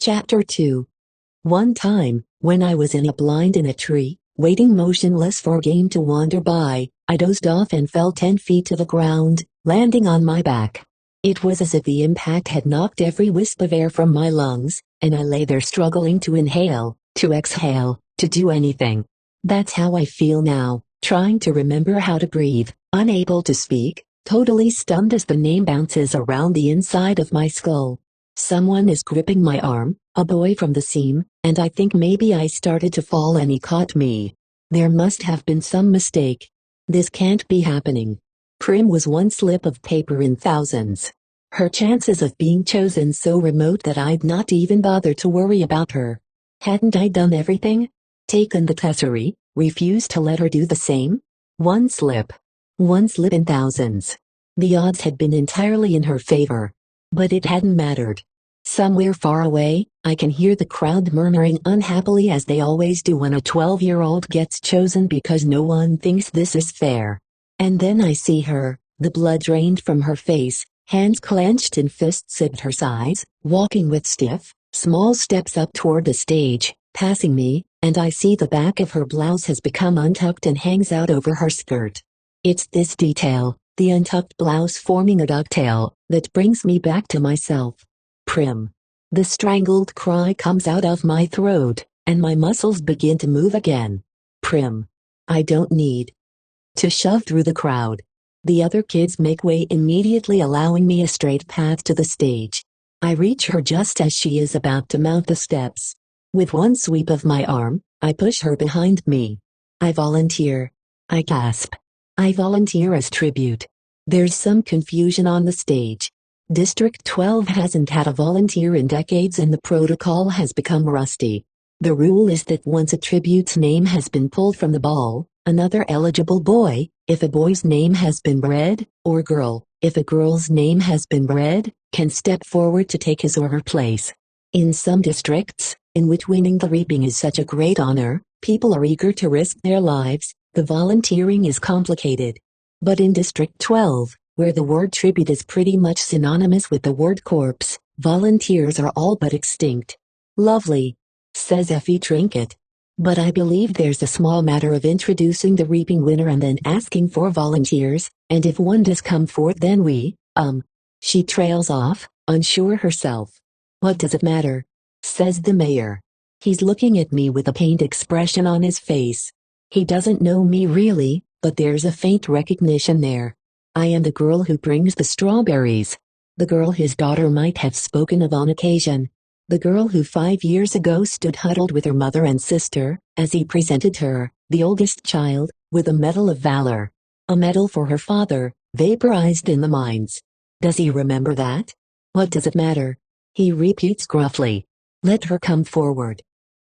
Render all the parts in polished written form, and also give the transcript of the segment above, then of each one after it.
Chapter 2. One time, when I was in a blind in a tree, waiting motionless for game to wander by, I dozed off and fell 10 feet to the ground, landing on my back. It was as if the impact had knocked every wisp of air from my lungs, and I lay there struggling to inhale, to exhale, to do anything. That's how I feel now, trying to remember how to breathe, unable to speak, totally stunned as the name bounces around the inside of my skull. Someone is gripping my arm, a boy from the seam, and I think maybe I started to fall and he caught me. There must have been some mistake. This can't be happening. Prim was one slip of paper in thousands. Her chances of being chosen so remote that I'd not even bother to worry about her. Hadn't I done everything? Taken the tesserae, refused to let her do the same? One slip. One slip in thousands. The odds had been entirely in her favor. But it hadn't mattered. Somewhere far away, I can hear the crowd murmuring unhappily as they always do when a 12-year-old gets chosen because no one thinks this is fair. And then I see her, the blood drained from her face, hands clenched and fists at her sides, walking with stiff, small steps up toward the stage, passing me, and I see the back of her blouse has become untucked and hangs out over her skirt. It's this detail, the untucked blouse forming a ducktail, that brings me back to myself. Prim. The strangled cry comes out of my throat, and my muscles begin to move again. Prim. I don't need to shove through the crowd. The other kids make way immediately, allowing me a straight path to the stage. I reach her just as she is about to mount the steps. With one sweep of my arm, I push her behind me. I volunteer. I gasp. I volunteer as tribute. There's some confusion on the stage. District 12 hasn't had a volunteer in decades and the protocol has become rusty. The rule is that once a tribute's name has been pulled from the ball, another eligible boy, if a boy's name has been read, or girl, if a girl's name has been read, can step forward to take his or her place. In some districts, in which winning the reaping is such a great honor, people are eager to risk their lives, the volunteering is complicated. But in District 12, where the word tribute is pretty much synonymous with the word corpse, volunteers are all but extinct. Lovely, says Effie Trinket. But I believe there's a small matter of introducing the reaping winner and then asking for volunteers, and if one does come forth then She trails off, unsure herself. What does it matter? Says the mayor. He's looking at me with a pained expression on his face. He doesn't know me really, but there's a faint recognition there. I am the girl who brings the strawberries. The girl his daughter might have spoken of on occasion. The girl who 5 years ago stood huddled with her mother and sister, as he presented her, the oldest child, with a Medal of Valor. A medal for her father, vaporized in the mines. Does he remember that? What does it matter? He repeats gruffly. Let her come forward.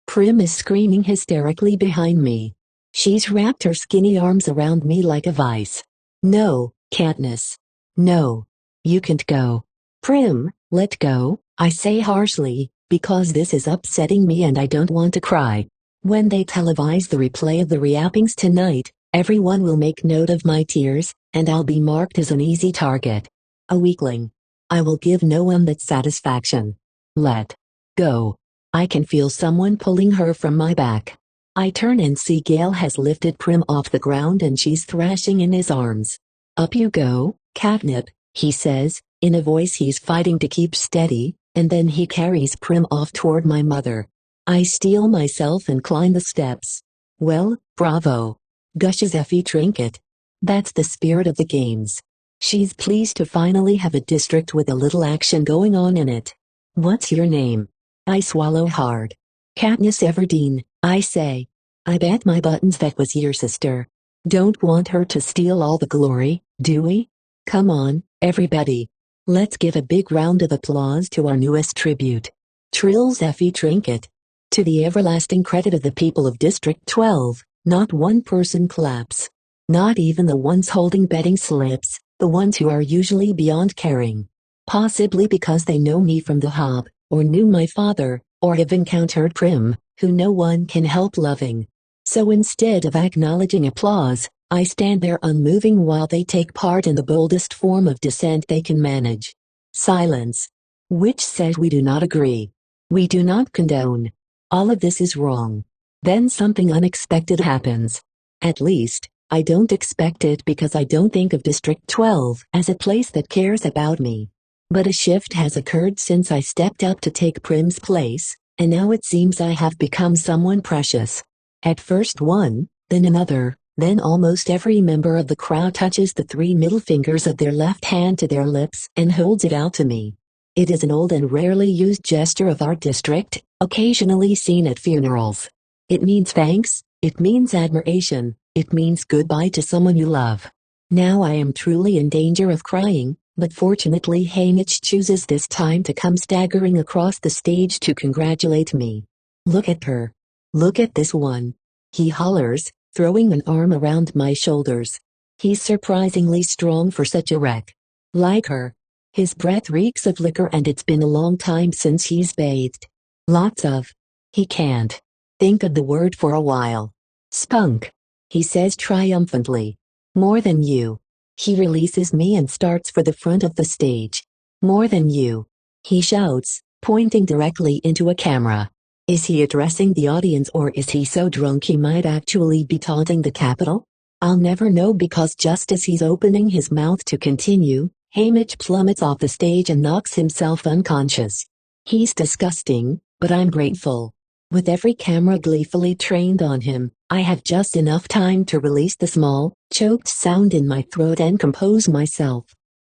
Prim is screaming hysterically behind me. She's wrapped her skinny arms around me like a vice. No, Katniss. No. You can't go. Prim, let go, I say harshly, because this is upsetting me and I don't want to cry. When they televise the replay of the reappings tonight, everyone will make note of my tears, and I'll be marked as an easy target. A weakling. I will give no one that satisfaction. Let go. I can feel someone pulling her from my back. I turn and see Gale has lifted Prim off the ground and she's thrashing in his arms. Up you go, Catnip, he says, in a voice he's fighting to keep steady, and then he carries Prim off toward my mother. I steel myself and climb the steps. Well, bravo, gushes Effie Trinket. That's the spirit of the games. She's pleased to finally have a district with a little action going on in it. What's your name? I swallow hard. Katniss Everdeen, I say. I bet my buttons that was your sister. Don't want her to steal all the glory, do we? Come on, everybody. Let's give a big round of applause to our newest tribute. Trills Effie Trinket. To the everlasting credit of the people of District 12, not one person claps. Not even the ones holding betting slips, the ones who are usually beyond caring. Possibly because they know me from the Hob, or knew my father, or have encountered Prim, who no one can help loving. So instead of acknowledging applause, I stand there unmoving while they take part in the boldest form of dissent they can manage. Silence. Which says we do not agree. We do not condone. All of this is wrong. Then something unexpected happens. At least, I don't expect it because I don't think of District 12 as a place that cares about me. But a shift has occurred since I stepped up to take Prim's place, and now it seems I have become someone precious. At first one, then another, then almost every member of the crowd touches the 3 middle fingers of their left hand to their lips and holds it out to me. It is an old and rarely used gesture of our district, occasionally seen at funerals. It means thanks, it means admiration, it means goodbye to someone you love. Now I am truly in danger of crying, but fortunately Hamish chooses this time to come staggering across the stage to congratulate me. Look at her. Look at this one. He hollers, throwing an arm around my shoulders. He's surprisingly strong for such a wreck. Like her. His breath reeks of liquor and it's been a long time since he's bathed. Lots of. He can't think of the word for a while. Spunk. He says triumphantly. More than you. He releases me and starts for the front of the stage. More than you. He shouts, pointing directly into a camera. Is he addressing the audience or is he so drunk he might actually be taunting the Capitol? I'll never know because just as he's opening his mouth to continue, Hamish plummets off the stage and knocks himself unconscious. He's disgusting, but I'm grateful. With every camera gleefully trained on him, I have just enough time to release the small, choked sound in my throat and compose myself.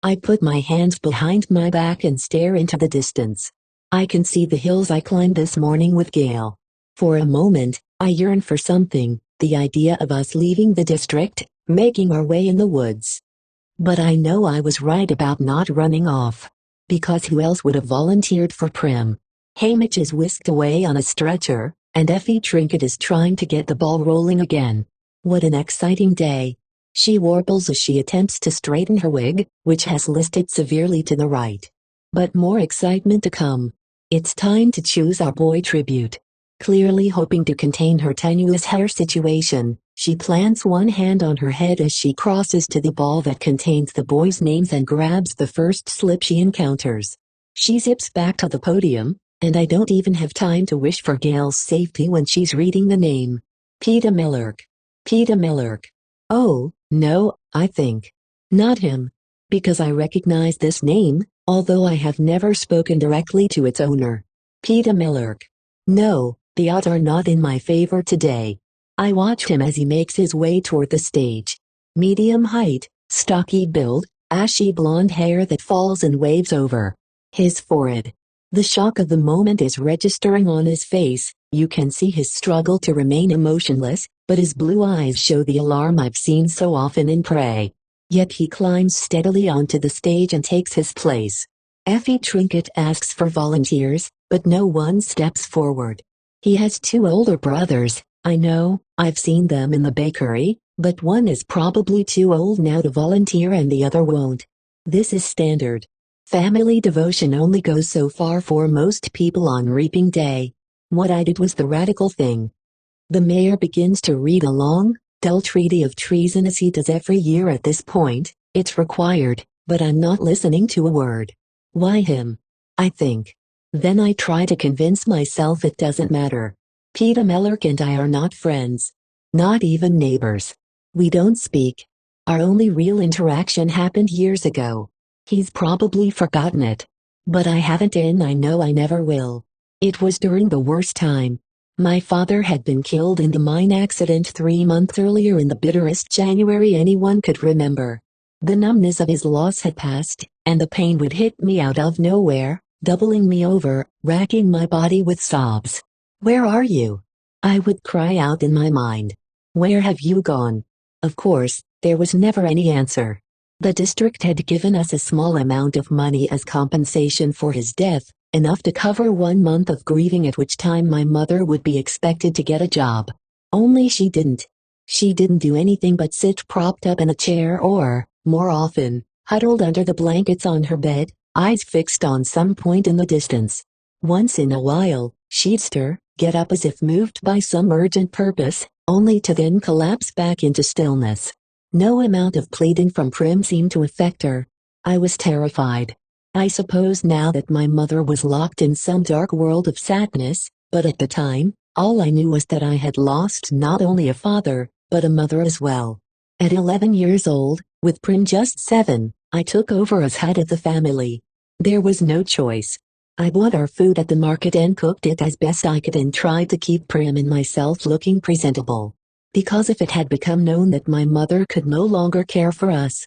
I put my hands behind my back and stare into the distance. I can see the hills I climbed this morning with Gail. For a moment, I yearn for something, the idea of us leaving the district, making our way in the woods. But I know I was right about not running off. Because who else would have volunteered for Prim? Hamish is whisked away on a stretcher, and Effie Trinket is trying to get the ball rolling again. What an exciting day. She warbles as she attempts to straighten her wig, which has listed severely to the right. But more excitement to come. It's time to choose our boy tribute. Clearly hoping to contain her tenuous hair situation, she plants one hand on her head as she crosses to the ball that contains the boys' names and grabs the first slip she encounters. She zips back to the podium, and I don't even have time to wish for Gail's safety when she's reading the name. Peter Millerk. Peter Millerk. Oh, no, I think. Not him. Because I recognize this name, although I have never spoken directly to its owner. Peter Millerk. No, the odds are not in my favor today. I watch him as he makes his way toward the stage. Medium height, stocky build, ashy blonde hair that falls in waves over his forehead. The shock of the moment is registering on his face. You can see his struggle to remain emotionless, but his blue eyes show the alarm I've seen so often in Prey. Yet he climbs steadily onto the stage and takes his place. Effie Trinket asks for volunteers, but no one steps forward. He has 2 older brothers, I know, I've seen them in the bakery, but one is probably too old now to volunteer and the other won't. This is standard. Family devotion only goes so far for most people on reaping day. What I did was the radical thing. The mayor begins to read a long, dull treaty of treason as he does every year at this point. It's required, but I'm not listening to a word. Why him? I think. Then I try to convince myself it doesn't matter. Peter Millerk and I are not friends. Not even neighbors. We don't speak. Our only real interaction happened years ago. He's probably forgotten it. But I haven't and I know I never will. It was during the worst time. My father had been killed in the mine accident 3 months earlier in the bitterest January anyone could remember. The numbness of his loss had passed, and the pain would hit me out of nowhere, doubling me over, racking my body with sobs. Where are you? I would cry out in my mind. Where have you gone? Of course, there was never any answer. The district had given us a small amount of money as compensation for his death, enough to cover 1 month of grieving at which time my mother would be expected to get a job. Only she didn't. She didn't do anything but sit propped up in a chair or, more often, huddled under the blankets on her bed, eyes fixed on some point in the distance. Once in a while, she'd stir, get up as if moved by some urgent purpose, only to then collapse back into stillness. No amount of pleading from Prim seemed to affect her. I was terrified. I suppose now that my mother was locked in some dark world of sadness, but at the time, all I knew was that I had lost not only a father, but a mother as well. At 11 years old, with Prim just 7, I took over as head of the family. There was no choice. I bought our food at the market and cooked it as best I could and tried to keep Prim and myself looking presentable. Because if it had become known that my mother could no longer care for us,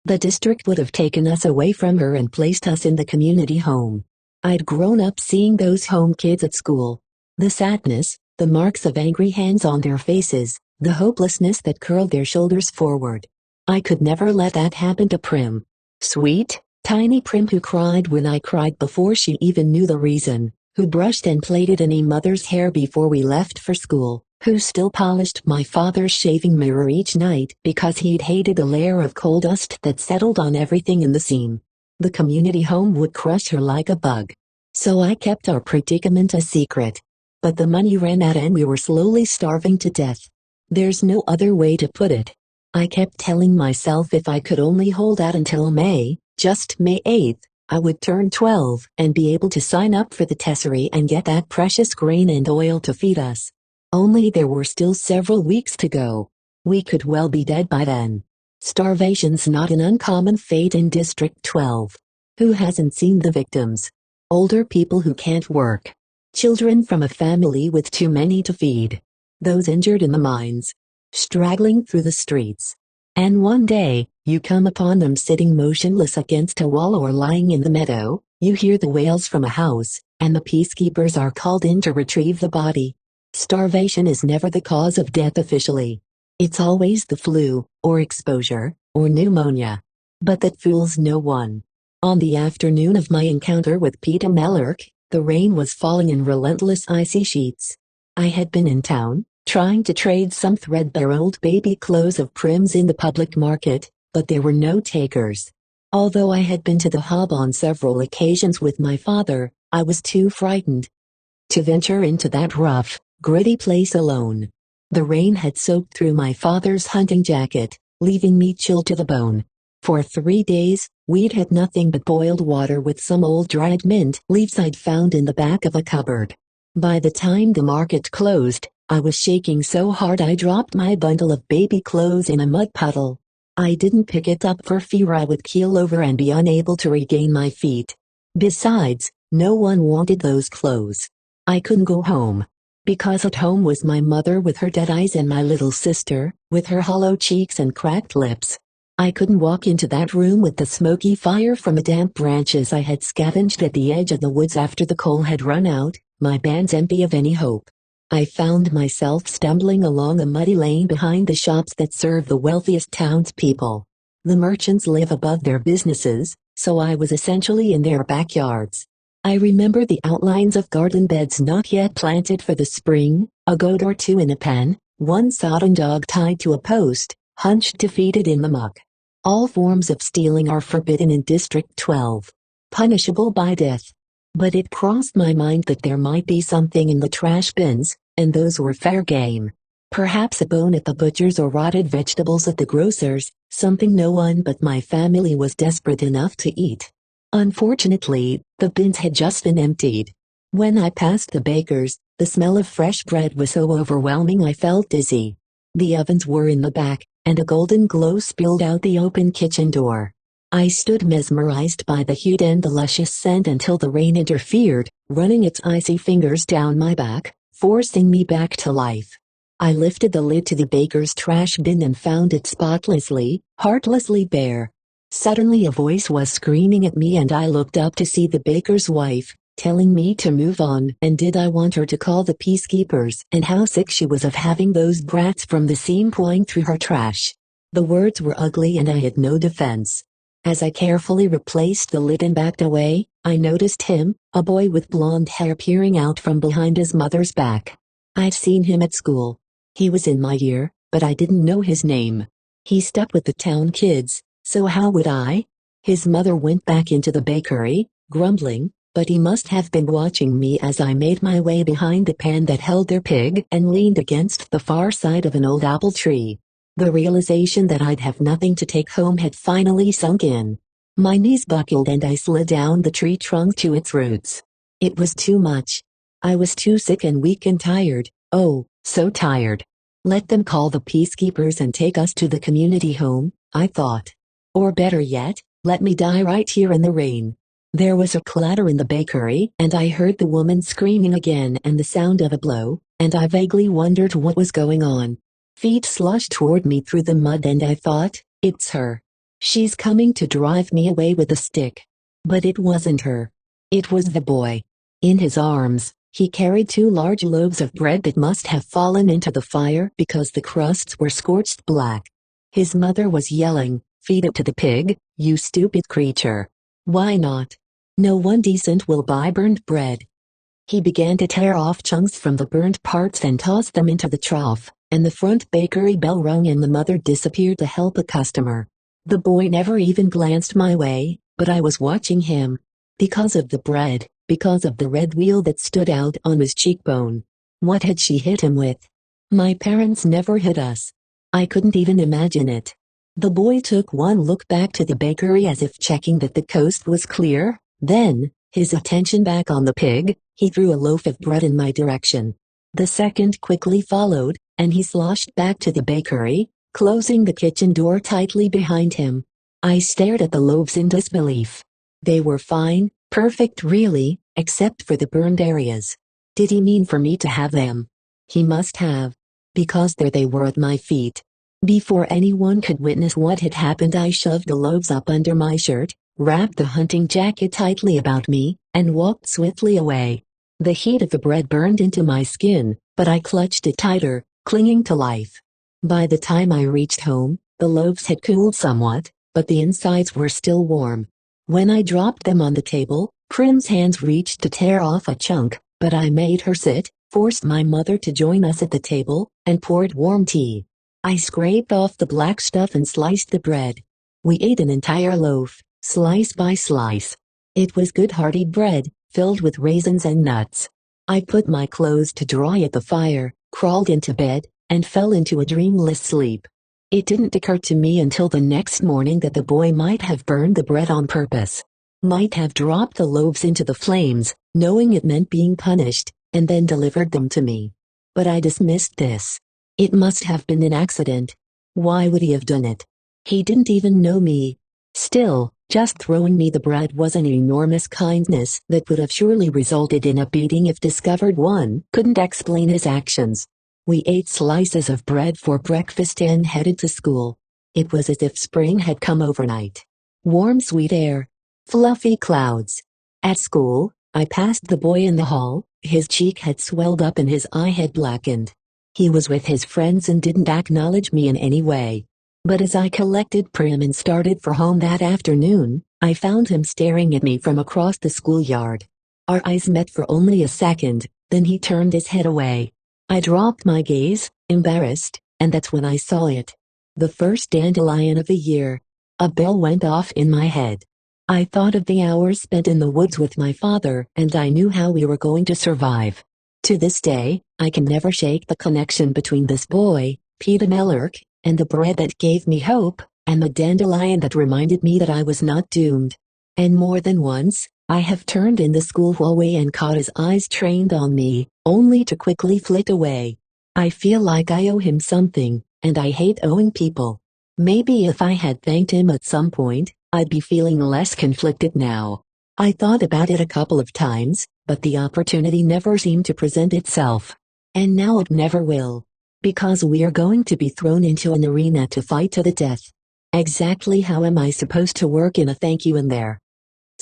the district would have taken us away from her and placed us in the community home. I'd grown up seeing those home kids at school. The sadness, the marks of angry hands on their faces, the hopelessness that curled their shoulders forward. I could never let that happen to Prim. Sweet, tiny Prim who cried when I cried before she even knew the reason, who brushed and plaited any mother's hair before we left for school, who still polished my father's shaving mirror each night because he'd hated the layer of coal dust that settled on everything in the seam. The community home would crush her like a bug. So I kept our predicament a secret. But the money ran out and we were slowly starving to death. There's no other way to put it. I kept telling myself if I could only hold out until May, just May 8th, I would turn 12 and be able to sign up for the Tesserae and get that precious grain and oil to feed us. Only there were still several weeks to go. We could well be dead by then. Starvation's not an uncommon fate in District 12. Who hasn't seen the victims? Older people who can't work. Children from a family with too many to feed. Those injured in the mines. Straggling through the streets. And one day, you come upon them sitting motionless against a wall or lying in the meadow, you hear the wails from a house, and the peacekeepers are called in to retrieve the body. Starvation is never the cause of death officially. It's always the flu, or exposure, or pneumonia. But that fools no one. On the afternoon of my encounter with Peter Mellerk, the rain was falling in relentless icy sheets. I had been in town, trying to trade some threadbare old baby clothes of Prim's in the public market, but there were no takers. Although I had been to the hub on several occasions with my father, I was too frightened to venture into that rough, gritty place alone. The rain had soaked through my father's hunting jacket, leaving me chilled to the bone. For 3 days, we'd had nothing but boiled water with some old dried mint leaves I'd found in the back of a cupboard. By the time the market closed, I was shaking so hard I dropped my bundle of baby clothes in a mud puddle. I didn't pick it up for fear I would keel over and be unable to regain my feet. Besides, no one wanted those clothes. I couldn't go home. Because at home was my mother with her dead eyes and my little sister, with her hollow cheeks and cracked lips. I couldn't walk into that room with the smoky fire from the damp branches I had scavenged at the edge of the woods after the coal had run out, my bands empty of any hope. I found myself stumbling along a muddy lane behind the shops that serve the wealthiest townspeople. The merchants live above their businesses, so I was essentially in their backyards. I remember the outlines of garden beds not yet planted for the spring, a goat or two in a pen, one sodden dog tied to a post, hunched defeated in the muck. All forms of stealing are forbidden in District 12. Punishable by death. But it crossed my mind that there might be something in the trash bins, and those were fair game. Perhaps a bone at the butcher's or rotted vegetables at the grocer's, something no one but my family was desperate enough to eat. Unfortunately, the bins had just been emptied. When I passed the baker's, the smell of fresh bread was so overwhelming I felt dizzy. The ovens were in the back, and a golden glow spilled out the open kitchen door. I stood mesmerized by the heat and the luscious scent until the rain interfered, running its icy fingers down my back, forcing me back to life. I lifted the lid to the baker's trash bin and found it spotlessly, heartlessly bare. Suddenly a voice was screaming at me and I looked up to see the baker's wife, telling me to move on and did I want her to call the peacekeepers and how sick she was of having those brats from the seam pouring through her trash. The words were ugly and I had no defense. As I carefully replaced the lid and backed away, I noticed him, a boy with blonde hair peering out from behind his mother's back. I'd seen him at school. He was in my year, but I didn't know his name. He stuck with the town kids. So how would I? His mother went back into the bakery, grumbling, but he must have been watching me as I made my way behind the pan that held their pig and leaned against the far side of an old apple tree. The realization that I'd have nothing to take home had finally sunk in. My knees buckled and I slid down the tree trunk to its roots. It was too much. I was too sick and weak and tired, oh, so tired. Let them call the peacekeepers and take us to the community home, I thought. Or better yet, let me die right here in the rain. There was a clatter in the bakery and I heard the woman screaming again and the sound of a blow, and I vaguely wondered what was going on. Feet sloshed toward me through the mud and I thought, it's her. She's coming to drive me away with a stick. But it wasn't her. It was the boy. In his arms, he carried 2 large loaves of bread that must have fallen into the fire because the crusts were scorched black. His mother was yelling, "Feed it to the pig, you stupid creature. Why not? No one decent will buy burned bread." He began to tear off chunks from the burnt parts and toss them into the trough, and the front bakery bell rung and the mother disappeared to help a customer. The boy never even glanced my way, but I was watching him. Because of the bread, because of the red wheal that stood out on his cheekbone. What had she hit him with? My parents never hit us. I couldn't even imagine it. The boy took one look back to the bakery as if checking that the coast was clear, then, his attention back on the pig, he threw a loaf of bread in my direction. The second quickly followed, and he sloshed back to the bakery, closing the kitchen door tightly behind him. I stared at the loaves in disbelief. They were fine, perfect really, except for the burned areas. Did he mean for me to have them? He must have. Because there they were at my feet. Before anyone could witness what had happened, I shoved the loaves up under my shirt, wrapped the hunting jacket tightly about me, and walked swiftly away. The heat of the bread burned into my skin, but I clutched it tighter, clinging to life. By the time I reached home, the loaves had cooled somewhat, but the insides were still warm. When I dropped them on the table, Prim's hands reached to tear off a chunk, but I made her sit, forced my mother to join us at the table, and poured warm tea. I scraped off the black stuff and sliced the bread. We ate an entire loaf, slice by slice. It was good hearty bread, filled with raisins and nuts. I put my clothes to dry at the fire, crawled into bed, and fell into a dreamless sleep. It didn't occur to me until the next morning that the boy might have burned the bread on purpose. Might have dropped the loaves into the flames, knowing it meant being punished, and then delivered them to me. But I dismissed this. It must have been an accident. Why would he have done it? He didn't even know me. Still, just throwing me the bread was an enormous kindness that would have surely resulted in a beating if discovered. One couldn't explain his actions. We ate slices of bread for breakfast and headed to school. It was as if spring had come overnight. Warm sweet air. Fluffy clouds. At school, I passed the boy in the hall. His cheek had swelled up and his eye had blackened. He was with his friends and didn't acknowledge me in any way. But as I collected Prim and started for home that afternoon, I found him staring at me from across the schoolyard. Our eyes met for only a second, then he turned his head away. I dropped my gaze, embarrassed, and that's when I saw it. The first dandelion of the year. A bell went off in my head. I thought of the hours spent in the woods with my father and I knew how we were going to survive. To this day, I can never shake the connection between this boy, Peter Mellerk, and the bread that gave me hope, and the dandelion that reminded me that I was not doomed. And more than once, I have turned in the school hallway and caught his eyes trained on me, only to quickly flit away. I feel like I owe him something, and I hate owing people. Maybe if I had thanked him at some point, I'd be feeling less conflicted now. I thought about it a couple of times, but the opportunity never seemed to present itself. And now it never will. Because we're going to be thrown into an arena to fight to the death. Exactly how am I supposed to work in a thank you in there?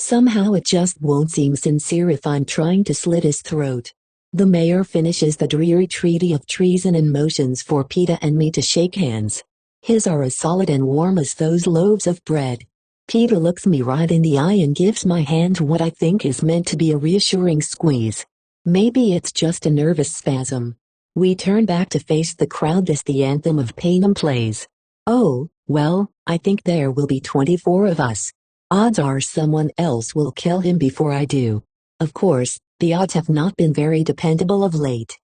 Somehow it just won't seem sincere if I'm trying to slit his throat. The mayor finishes the dreary treaty of treason and motions for Peter and me to shake hands. His are as solid and warm as those loaves of bread. Peter looks me right in the eye and gives my hand what I think is meant to be a reassuring squeeze. Maybe it's just a nervous spasm. We turn back to face the crowd as the anthem of Panem plays. Oh, well, I think there will be 24 of us. Odds are someone else will kill him before I do. Of course, the odds have not been very dependable of late.